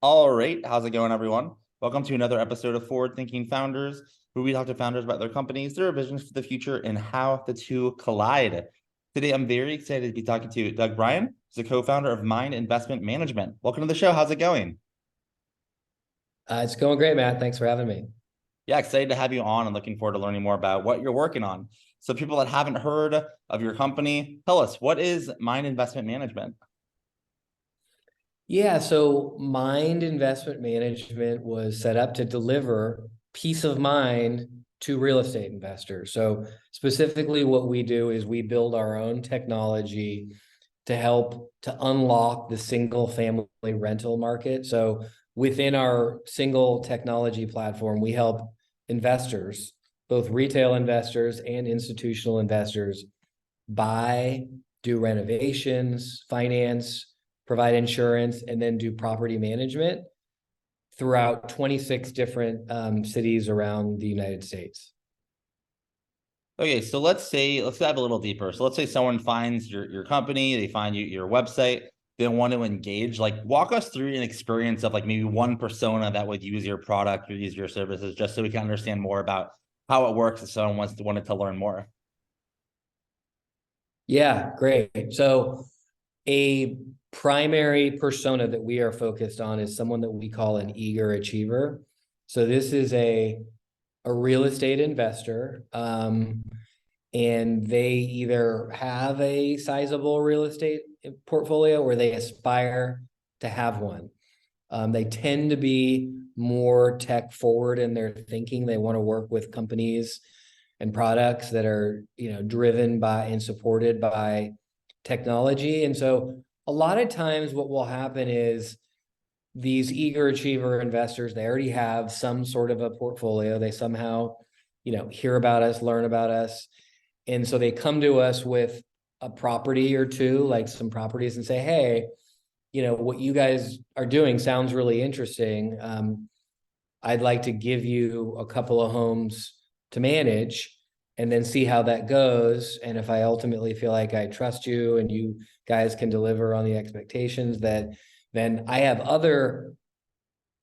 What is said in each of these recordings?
All right, how's it going, everyone? Welcome to another episode of Forward Thinking Founders, where we talk to founders about their companies, their visions for the future, and how the two collide. Today, I'm very excited to be talking to Doug Brien, who's the co-founder of Mynd Investment Management. Welcome to the show. How's it going? It's going great, Matt. Thanks for having me. Yeah, excited to have you on and looking forward to learning more about what you're working on. So, people that haven't heard of your company, tell us, what is Mynd Investment Management? Yeah, so Mind Investment Management was set up to deliver peace of mind to real estate investors. So specifically what we do is we build our own technology to help to unlock the single family rental market. So within our single technology platform, we help investors, both retail investors and institutional investors, buy, do renovations, finance, provide insurance, and then do property management throughout 26 different cities around the United States. Okay, so let's dive a little deeper. So let's say someone finds your company, they find your website, they want to engage. Like, walk us through an experience of like maybe one persona that would use your product or use your services, just so we can understand more about how it works if someone wanted to learn more. Yeah, great. So a primary persona that we are focused on is someone that we call an eager achiever. So this is a real estate investor, and they either have a sizable real estate portfolio or they aspire to have one. They tend to be more tech forward in their thinking. They want to work with companies and products that are, driven by and supported by technology. And so a lot of times what will happen is these eager achiever investors, they already have some sort of a portfolio. They somehow, hear about us, learn about us. And so they come to us with a property or two, like some properties, and say, hey, what you guys are doing sounds really interesting. I'd like to give you a couple of homes to manage and then see how that goes. And if I ultimately feel like I trust you and you guys can deliver on the expectations, that then I have other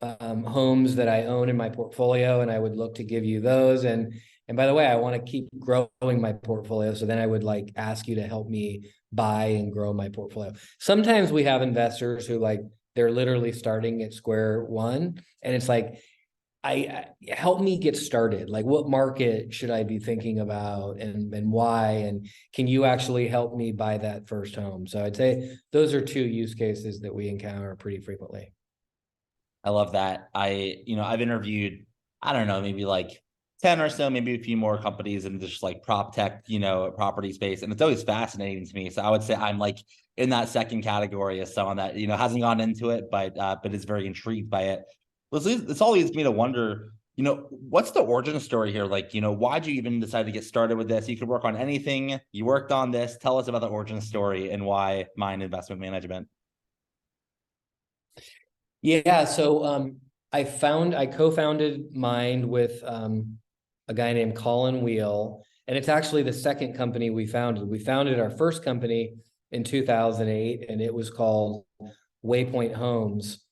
homes that I own in my portfolio, and I would look to give you those. And by the way, I want to keep growing my portfolio. So then I would like ask you to help me buy and grow my portfolio. Sometimes we have investors who like they're literally starting at square one, and it's like, I help me get started. Like, what market should I be thinking about, and why? And can you actually help me buy that first home? So I'd say those are two use cases that we encounter pretty frequently. I love that. I've interviewed, I don't know, maybe like 10 or so, maybe a few more companies in just like prop tech, property space. And it's always fascinating to me. So I would say I'm like in that second category as someone that, hasn't gone into it, but is very intrigued by it. This all leads me to wonder, what's the origin story here? Like, why'd you even decide to get started with this? You could work on anything. You worked on this. Tell us about the origin story and why Mind Investment Management. Yeah, so I co-founded Mind with a guy named Colin Wheel, and it's actually the second company we founded. We founded our first company in 2008, and it was called Waypoint Homes.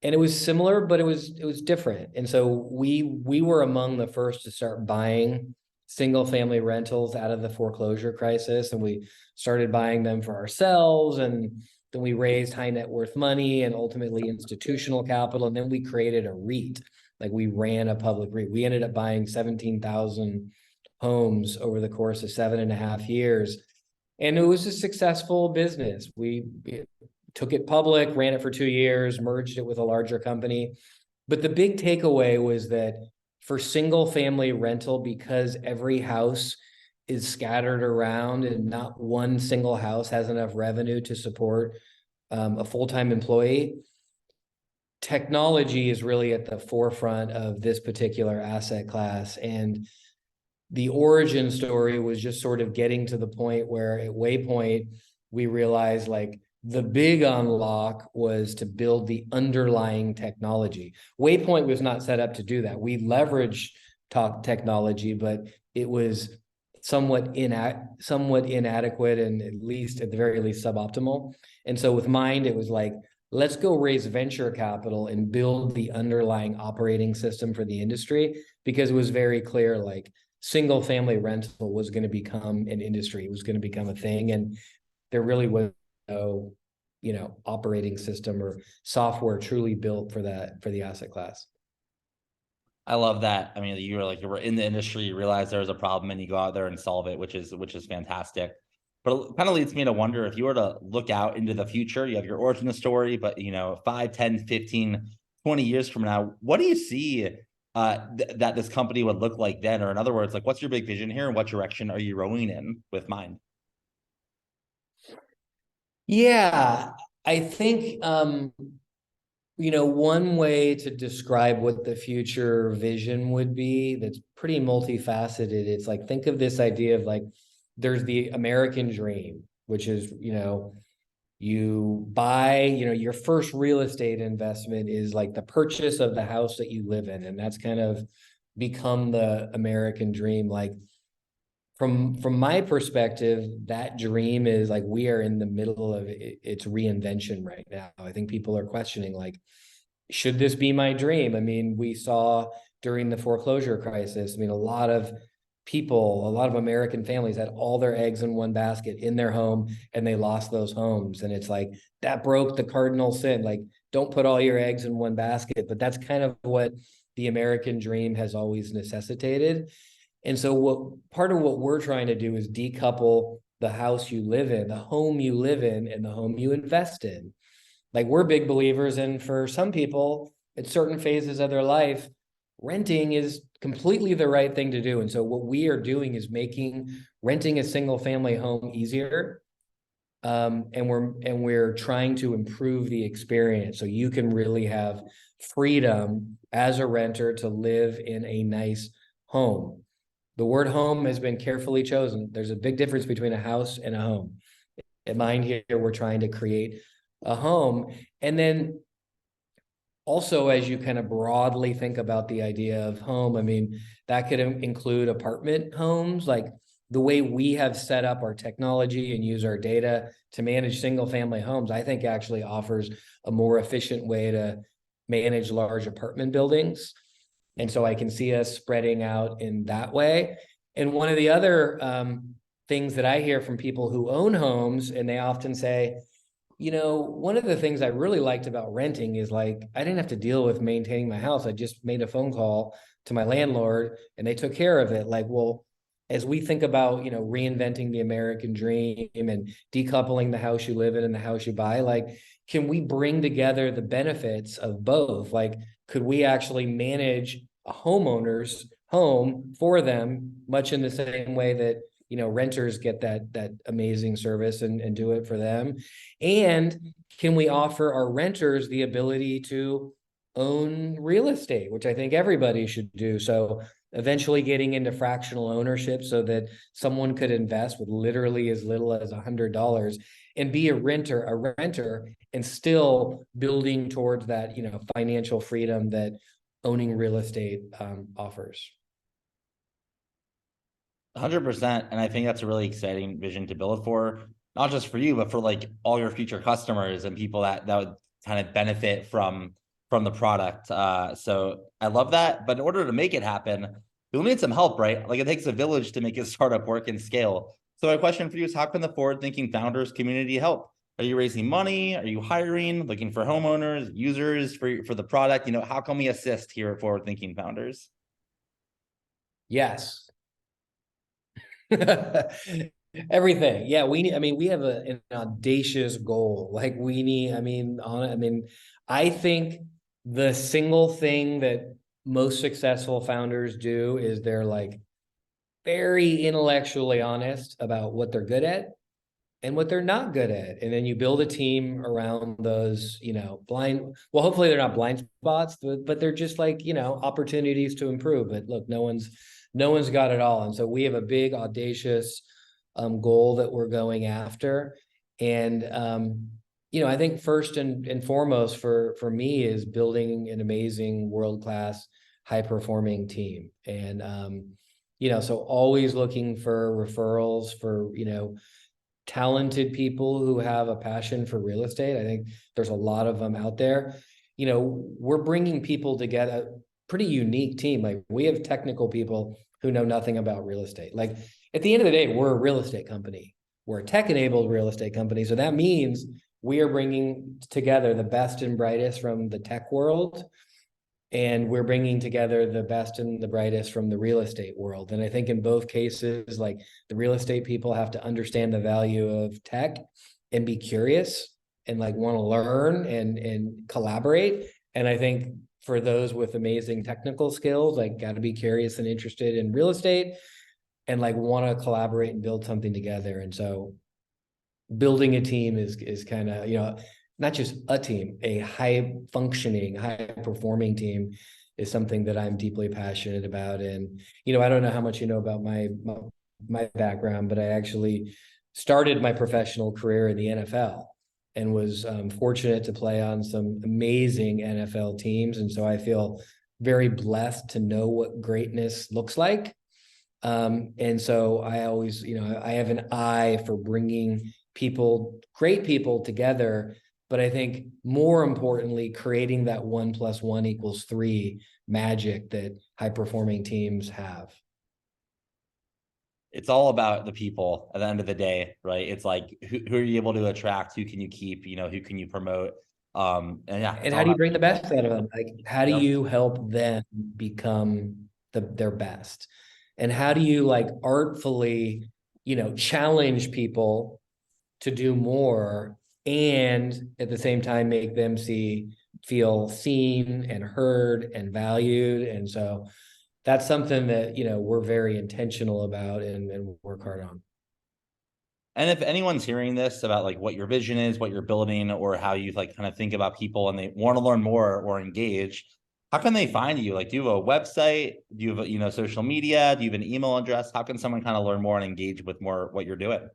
And it was similar, but it was different. And so we were among the first to start buying single family rentals out of the foreclosure crisis, and we started buying them for ourselves, and then we raised high net worth money and ultimately institutional capital, and then we created a REIT. Like, we ran a public REIT. We ended up buying 17,000 homes over the course of 7.5 years, and it was a successful business. We took it public, ran it for 2 years, merged it with a larger company. But the big takeaway was that for single family rental, because every house is scattered around and not one single house has enough revenue to support a full-time employee, technology is really at the forefront of this particular asset class. And the origin story was just sort of getting to the point where at Waypoint, we realized like the big unlock was to build the underlying technology. Waypoint was not set up to do that. We leveraged technology, but it was somewhat inadequate, and at the very least suboptimal. And so with Mind, it was like, let's go raise venture capital and build the underlying operating system for the industry, because it was very clear, like, single family rental was going to become an industry, it was going to become a thing, and there really was no, operating system or software truly built for that, for the asset class. I love that. I mean, you were in the industry, you realize there was a problem and you go out there and solve it, which is fantastic. But it kind of leads me to wonder, if you were to look out into the future, you have your origin story, but 5, 10, 15, 20 years from now, what do you see that this company would look like then? Or in other words, like, what's your big vision here and what direction are you rowing in with Mind? Yeah, I think one way to describe what the future vision would be, that's pretty multifaceted. It's like, think of this idea of, like, there's the American dream, which is, you buy, your first real estate investment is like the purchase of the house that you live in. And that's kind of become the American dream. Like, from my perspective, that dream is like, we are in the middle of its reinvention right now. I think people are questioning, like, should this be my dream? I mean, we saw during the foreclosure crisis, I mean, a lot of people, a lot of American families had all their eggs in one basket in their home, and they lost those homes. And it's like, that broke the cardinal sin. Like, don't put all your eggs in one basket. But that's kind of what the American dream has always necessitated. And so what part of what we're trying to do is decouple the house you live in, the home you live in, and the home you invest in. Like, we're big believers, and for some people at certain phases of their life, renting is completely the right thing to do. And so what we are doing is making renting a single family home easier. And we're trying to improve the experience so you can really have freedom as a renter to live in a nice home. The word home has been carefully chosen. There's a big difference between a house and a home. At Mind here, we're trying to create a home. And then also, as you kind of broadly think about the idea of home, I mean, that could include apartment homes. Like, the way we have set up our technology and use our data to manage single family homes, I think actually offers a more efficient way to manage large apartment buildings. And so I can see us spreading out in that way. And one of the other things that I hear from people who own homes, and they often say, one of the things I really liked about renting is, like, I didn't have to deal with maintaining my house. I just made a phone call to my landlord and they took care of it. Like, well, as we think about, reinventing the American dream and decoupling the house you live in and the house you buy, like, can we bring together the benefits of both? Like, could we actually manage a homeowner's home for them, much in the same way that, renters get that amazing service and do it for them? And can we offer our renters the ability to own real estate, which I think everybody should do? So eventually getting into fractional ownership so that someone could invest with literally as little as $100 and be a renter, and still building towards that, financial freedom that owning real estate offers. 100%. And I think that's a really exciting vision to build for, not just for you, but for like all your future customers and people that would kind of benefit from the product. So I love that. But in order to make it happen, you'll need some help, right? Like, it takes a village to make a startup work and scale. So my question for you is, how can the forward-thinking founders community help? Are you raising money? Are you hiring, looking for homeowners, users for the product? How can we assist here at Forward Thinking Founders? Yes. Everything. Yeah, we need, I mean, we have an audacious goal. Like, we need, I think the single thing that most successful founders do is they're, like, very intellectually honest about what they're good at and what they're not good at. And then you build a team around those, well, hopefully they're not blind spots, but they're just, like, opportunities to improve. But look, no one's got it all. And so we have a big, audacious goal that we're going after. And, I think first and foremost for me is building an amazing world-class, high-performing team. And, so always looking for referrals for, talented people who have a passion for real estate. I think there's a lot of them out there. You know, we're bringing people together, pretty unique team. Like we have technical people who know nothing about real estate. Like at the end of the day, we're a real estate company. We're a tech-enabled real estate company. So that means we are bringing together the best and brightest from the tech world, and we're bringing together the best and the brightest from the real estate world. And I think in both cases, like the real estate people have to understand the value of tech and be curious and like want to learn and collaborate. And I think for those with amazing technical skills, like got to be curious and interested in real estate and like want to collaborate and build something together. And so building a team is kind of, you know, not just a team, a high functioning, high performing team is something that I'm deeply passionate about. And, you know, I don't know how much you know about my background, but I actually started my professional career in the NFL and was fortunate to play on some amazing NFL teams. And so I feel very blessed to know what greatness looks like. And so I always, you know, I have an eye for bringing people, great people together. But I think more importantly, creating that 1+1 = 3 magic that high performing teams have. It's all about the people at the end of the day, right? It's like who are you able to attract? Who can you keep? You know, who can you promote? And yeah, it's And all how do you about bring the people. best out of them? Like, how do Yep. you help them become their best? And how do you like artfully, you know, challenge people to do more and at the same time make them feel seen and heard and valued? And so that's something that, you know, we're very intentional about and work hard on. And if anyone's hearing this about like what your vision is, what you're building, or how you like kind of think about people and they want to learn more or engage, how can they find you? Like, do you have a website? Do you have, you know, social media? Do you have an email address? How can someone kind of learn more and engage with more what you're doing?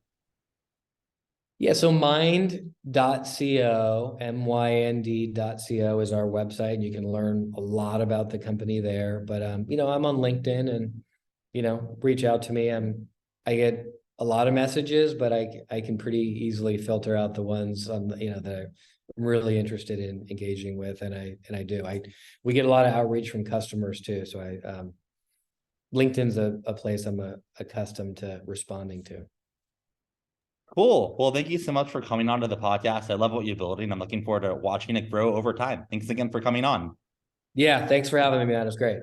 Yeah, so mind.co, Mynd.co is our website, and you can learn a lot about the company there. But you know, I'm on LinkedIn and you know, reach out to me. I get a lot of messages, but I can pretty easily filter out the ones on you know that I'm really interested in engaging with, and I do. We get a lot of outreach from customers too. So LinkedIn's a place I'm accustomed to responding to. Cool. Well, thank you so much for coming on to the podcast. I love what you're building. I'm looking forward to watching it grow over time. Thanks again for coming on. Yeah, thanks for having me, man. It's great.